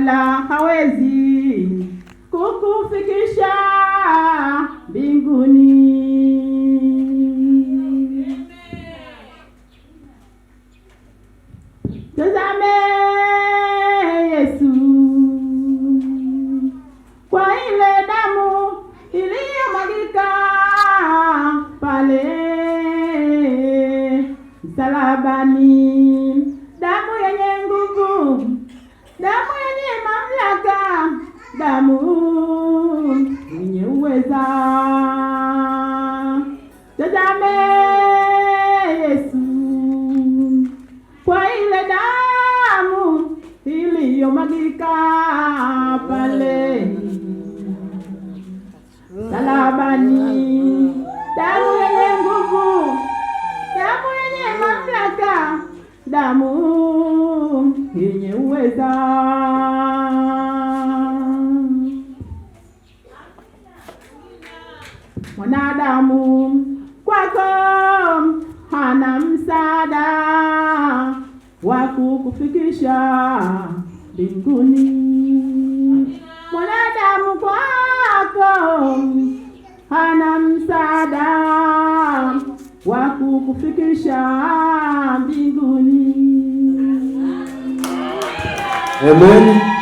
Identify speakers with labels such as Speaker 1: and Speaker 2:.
Speaker 1: wala hawezi kukufikisha mbinguni. Tazame Yesu kwa ile damu iliyomwagika pale msalabani, damu yenye nguvu, damu yenye mamlaka, damu yenye uweza. Tazame Yesu kwa ile damu iliyomwagika pale msalabani, damu yenye nguvu, damu yenye mamlaka, damu yenye uweza. Mwanadamu kwako hana msaada wa kukufikisha mbinguni. Mwanadamu kwako hana msaada wa kukufikisha mbinguni.
Speaker 2: Amen.